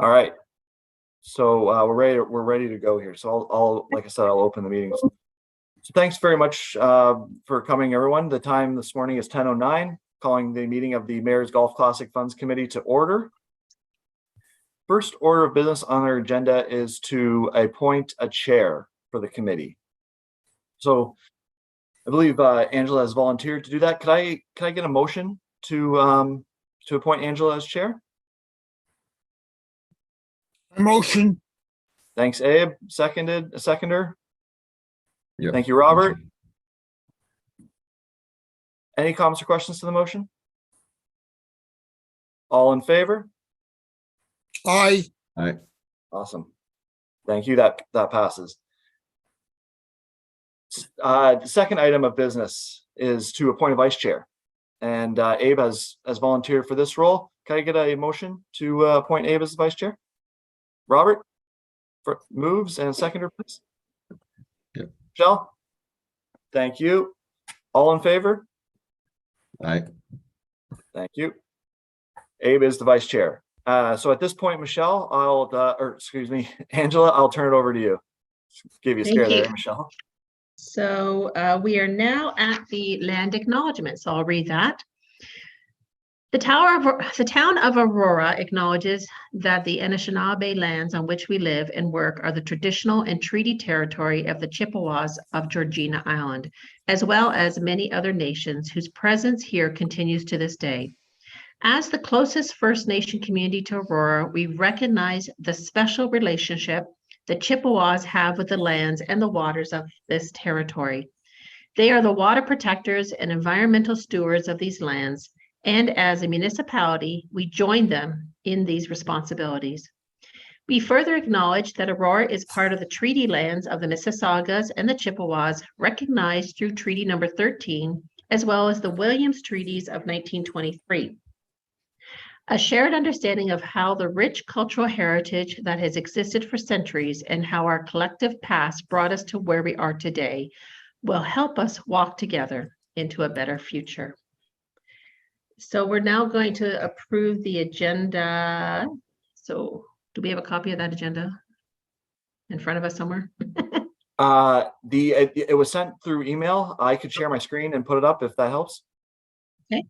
All right. So we're ready to go here. So I'll like I said, I'll open the meeting. So thanks very much for coming, everyone. The time this morning is 10:09, calling the meeting of the Mayor's Golf Classic Funds Committee to order. First order of business on our agenda is to appoint a chair for the committee. So I believe Angela has volunteered to do that. Could I get a motion to appoint Angela as chair? A motion. Thanks, Abe. Seconded. A seconder. Yep. Thank you, Robert. Any comments or questions to the motion? All in favor? Aye. Aye. Awesome. Thank you. That passes. The second item of business is to appoint a vice chair, and Abe has volunteered for this role. Can I get a motion to appoint Abe as the vice chair? Robert moves, and a seconder, please. Yep. Michelle? Thank you. All in favor? Aye. Thank you. Abe is the vice chair. So at this point, Michelle, Angela, I'll turn it over to you. Give you a scare there, Michelle. So we are now at the land acknowledgement. So I'll read that. The town of Aurora acknowledges that the Anishinaabe lands on which we live and work are the traditional and treaty territory of the Chippewas of Georgina Island, as well as many other nations whose presence here continues to this day. As the closest First Nation community to Aurora, we recognize the special relationship the Chippewas have with the lands and the waters of this territory. They are the water protectors and environmental stewards of these lands, and as a municipality, we join them in these responsibilities. We further acknowledge that Aurora is part of the treaty lands of the Mississaugas and the Chippewas, recognized through Treaty Number 13, as well as the Williams Treaties of 1923. A shared understanding of how the rich cultural heritage that has existed for centuries and how our collective past brought us to where we are today will help us walk together into a better future. So we're now going to approve the agenda. So do we have a copy of that agenda in front of us somewhere? It was sent through email. I could share my screen and put it up if that helps. Okay.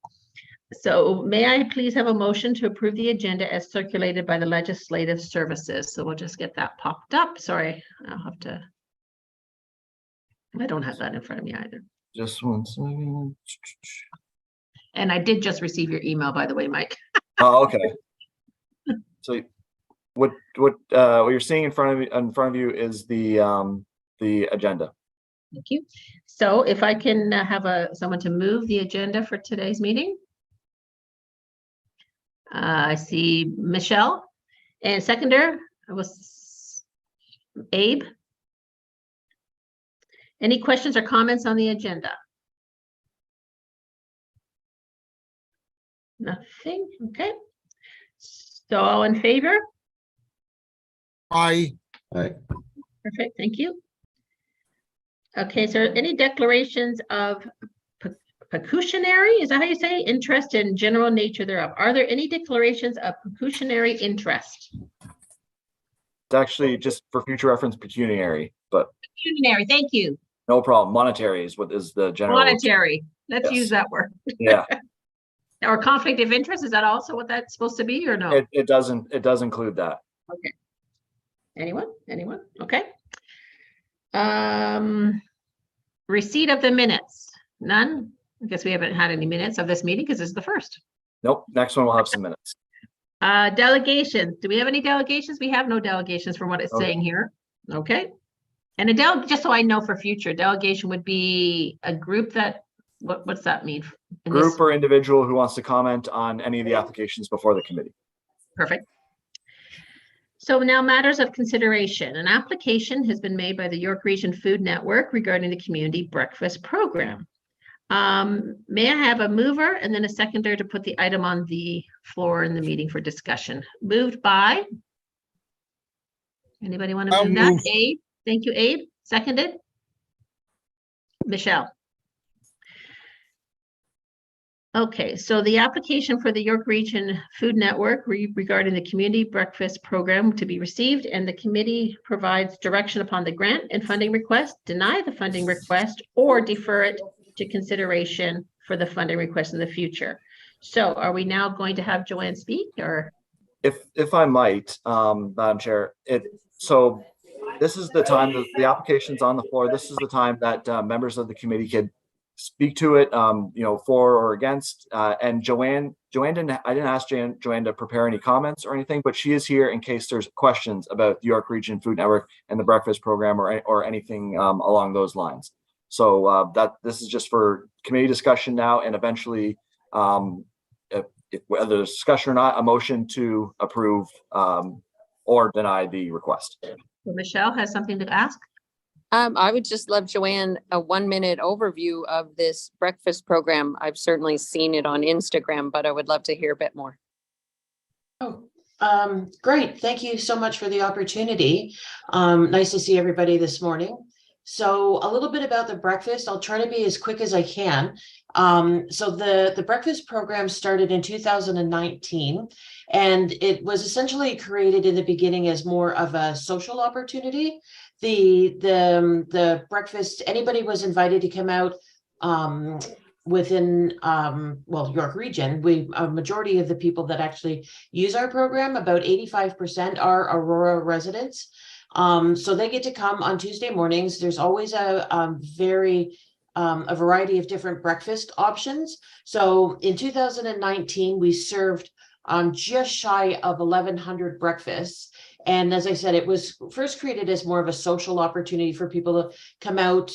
So may I please have a motion to approve the agenda as circulated by the Legislative Services? So we'll just get that popped up. Sorry, I don't have that in front of me either. Just one second. And I did just receive your email, by the way, Mike. Oh, okay. So what you're seeing in front of you is the agenda. Thank you. So if I can have someone to move the agenda for today's meeting. I see Michelle, and seconder was Abe. Any questions or comments on the agenda? Nothing. Okay. So all in favor? Aye. Aye. Perfect. Thank you. Okay. So any declarations of pecuniary, is that how you say it? Interest in general nature thereof? Are there any declarations of pecuniary interest? It's actually just for future reference pecuniary, but Pecuniary. Thank you. no problem. Monetary is what is the general. Monetary. Let's Yes. use that word. Yeah. Or conflict of interest, is that also what that's supposed to be or no? It does include that. Okay. Anyone? Okay. Receipt of the minutes. None? I guess we haven't had any minutes of this meeting because this is the first. Nope. Next one will have some minutes. Delegations. Do we have any delegations? We have no delegations from what it's Okay. saying here. Okay. And just so I know for future, delegation would be a group that, what's that mean? In this- Group or individual who wants to comment on any of the applications before the committee. Perfect. So now matters of consideration. An application has been made by the York Region Food Network regarding the community breakfast program. May I have a mover and then a seconder to put the item on the floor in the meeting for discussion? Moved by? Anybody want to I'll move that? move. Abe? Thank you, Abe. Seconded? Michelle. Okay, so the application for the York Region Food Network regarding the community breakfast program to be received, and the committee provides direction upon the grant and funding request, deny the funding request, or defer it to consideration for the funding request in the future. So are we now going to have Joanne speak, or? If I might, Madam Chair, so this is the time that the application's on the floor. This is the time that members of the committee could speak to it, for or against. And Joanne didn't, I didn't ask Joanne to prepare any comments or anything, but she is here in case there's questions about the York Region Food Network and the breakfast program or anything along those lines. So this is just for committee discussion now, and eventually, whether there's discussion or not, a motion to approve or deny the request. Michelle has something to ask. I would just love, Joanne, a 1-minute overview of this breakfast program. I've certainly seen it on Instagram, but I would love to hear a bit more. Oh, great. Thank you so much for the opportunity. Nice to see everybody this morning. So a little bit about the breakfast. I'll try to be as quick as I can. So the breakfast program started in 2019, and it was essentially created in the beginning as more of a social opportunity. The breakfast, anybody was invited to come out within York Region. A majority of the people that actually use our program, about 85%, are Aurora residents. So they get to come on Tuesday mornings. There's always a variety of different breakfast options. So in 2019, we served just shy of 1,100 breakfasts. And as I said, it was first created as more of a social opportunity for people to come out,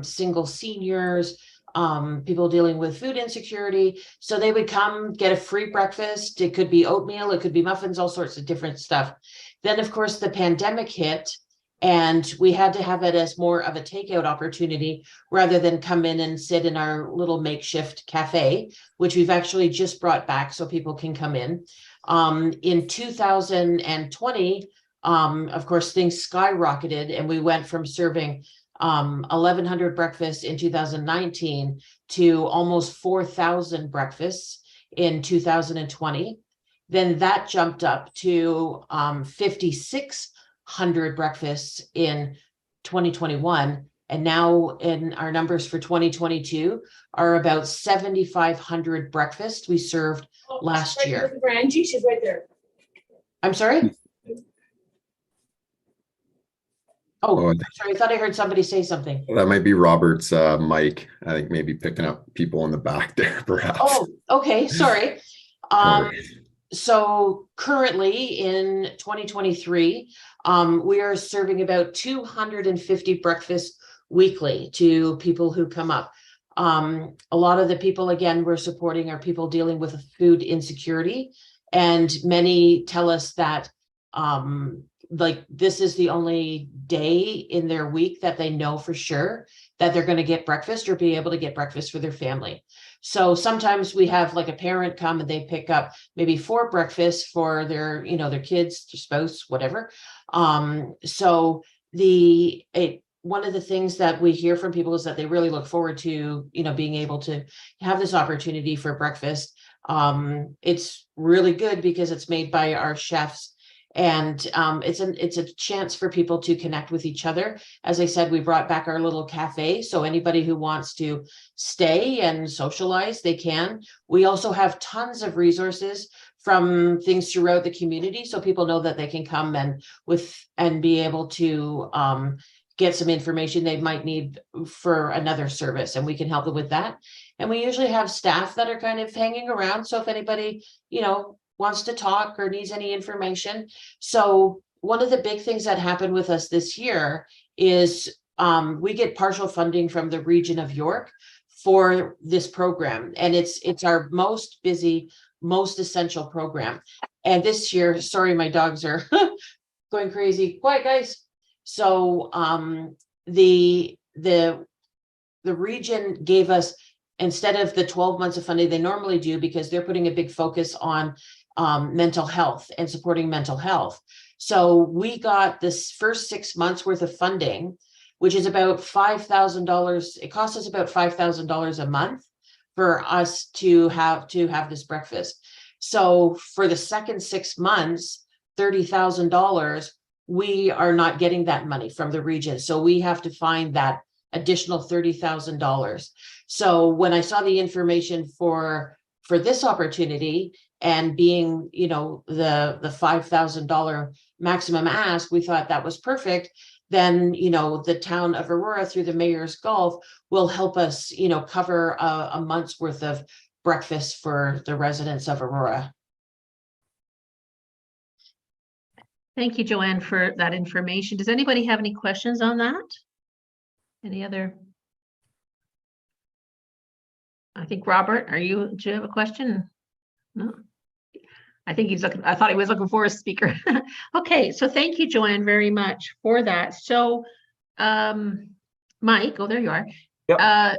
single seniors, people dealing with food insecurity. So they would come get a free breakfast. It could be oatmeal, it could be muffins, all sorts of different stuff. Then, of course, the pandemic hit, and we had to have it as more of a takeout opportunity rather than come in and sit in our little makeshift cafe, which we've actually just brought back so people can come in. In 2020, of course, things skyrocketed, and we went from serving 1,100 breakfasts in 2019 to almost 4,000 breakfasts in 2020. Then that jumped up to 5,600 breakfasts in 2021. And now in our numbers for 2022 are about 7,500 breakfasts we served last year. Angie, she's right there. I'm sorry? Oh, I'm sorry. I thought I heard somebody say something. that might be Robert's mic. I think maybe picking up people in the back there, perhaps. Oh, okay. Sorry. No worries. So currently in 2023, we are serving about 250 breakfasts weekly to people who come up. A lot of the people, again, we're supporting are people dealing with food insecurity. And many tell us that this is the only day in their week that they know for sure that they're going to get breakfast or be able to get breakfast for their family. So sometimes we have like a parent come and they pick up maybe 4 breakfasts for their, their kids, their spouse, whatever. So one of the things that we hear from people is that they really look forward to, being able to have this opportunity for breakfast. It's really good because it's made by our chefs. And it's a chance for people to connect with each other. As I said, we brought back our little cafe, so anybody who wants to stay and socialize, they can. We also have tons of resources from things throughout the community, so people know that they can come and be able to get some information they might need for another service, and we can help them with that. And we usually have staff that are kind of hanging around, so if anybody, wants to talk or needs any information. So one of the big things that happened with us this year is we get partial funding from the region of York for this program. And it's our most busy, most essential program. And this year, sorry, my dogs are going crazy. Quiet, guys. So the region gave us, instead of the 12 months of funding they normally do, because they're putting a big focus on mental health and supporting mental health. So we got this first 6 months worth of funding, which is about $5,000. It costs us about $5,000 a month for us to have this breakfast. So for the second 6 months, $30,000, we are not getting that money from the region. So we have to find that additional $30,000. So when I saw the information for this opportunity and being, you know, the $5,000 maximum ask, we thought that was perfect. Then, you know, the town of Aurora through the Mayor's Golf will help us, you know, cover a month's worth of breakfast for the residents of Aurora. Thank you, Joanne, for that information. Does anybody have any questions on that? Any other? I think Robert, do you have a question? No. I think he's looking, I thought he was looking for a speaker. Okay, so thank you, Joanne, very much for that. So, Mike, oh, there you are. Yep.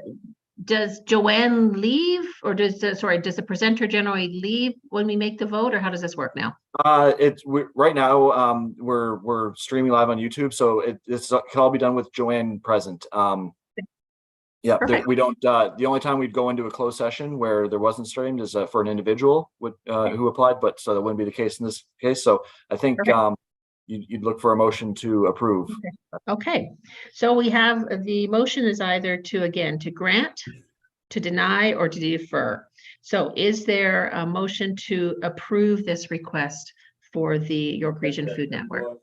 Does Joanne leave, or does the presenter generally leave when we make the vote, or how does this work now? Right now, we're streaming live on YouTube, so it's can all be done with Joanne present. Yeah, Perfect. we don't, the only time we'd go into a closed session where there wasn't streamed is for an individual who applied, but so that wouldn't be the case in this case. So I think Perfect. you'd look for a motion to approve. Okay, so we have, the motion is either to grant, to deny, or to defer. So is there a motion to approve this request for the York Region Food Network?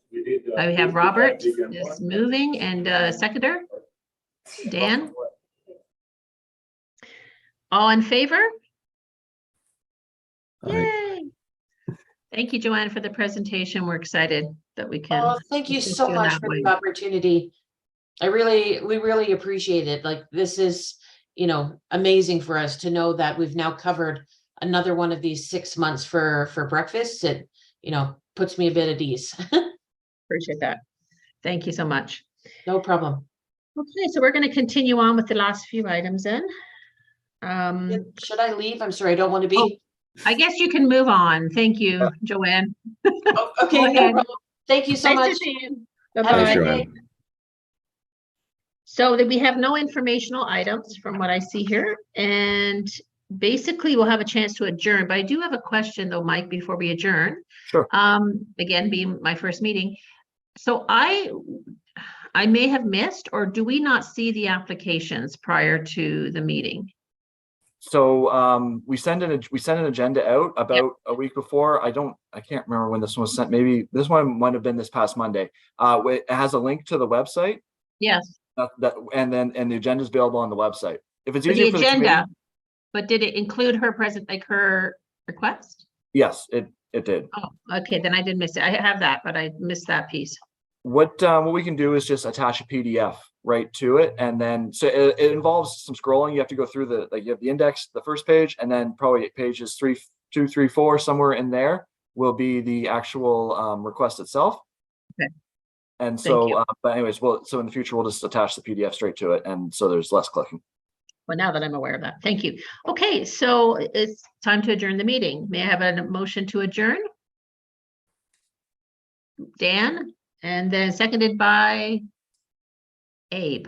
I have Robert is moving, and seconder, Dan? All in favor? Aye. Yay! Thank you, Joanne, for the presentation. We're excited that we can. Oh, thank you assist so in much that for way. the opportunity. We really appreciate it. Like, this is, you know, amazing for us to know that we've now covered another one of these 6 months for breakfast. It, you know, puts me a bit at ease. Appreciate that. Thank you so much. No problem. Okay, so we're going to continue on with the last few items then. Should I leave? I'm sorry, I don't want to be. Oh, I guess you can move on. Thank you, Joanne. Oh, okay, Go no ahead. problem. Thank you so Nice to much. see you. Have a Thanks, Bye-bye. good day. Joanne. So that we have no informational items from what I see here, and basically we'll have a chance to adjourn, but I do have a question though, Mike, before we adjourn. Sure. Again, being my first meeting. So I may have missed, or do we not see the applications prior to the meeting? So we sent an agenda out about a week before. I can't remember when this one was sent. Maybe this one might have been this past Monday. It has a link to the website. Yes. And the agenda is available on the website. If it's The easier for the agenda, committee, but did it include her her request? yes, it did. Oh, okay, then I did miss it. I have that, but I missed that piece. What we can do is just attach a PDF right to it, and then so it involves some scrolling. You have to go through you have the index, the first page, and then probably pages 2, 3, 4 somewhere in there will be the actual request itself. Okay. And Thank you. so, but anyways, so in the future we'll just attach the PDF straight to it, and so there's less clicking. Well, now that I'm aware of that, thank you. Okay, so it's time to adjourn the meeting. May I have a motion to adjourn? Dan, and then seconded by Abe.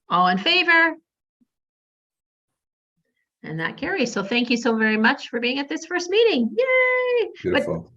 All in favor? And that carries. So thank you so very much for being at this first meeting. Yay! But Beautiful.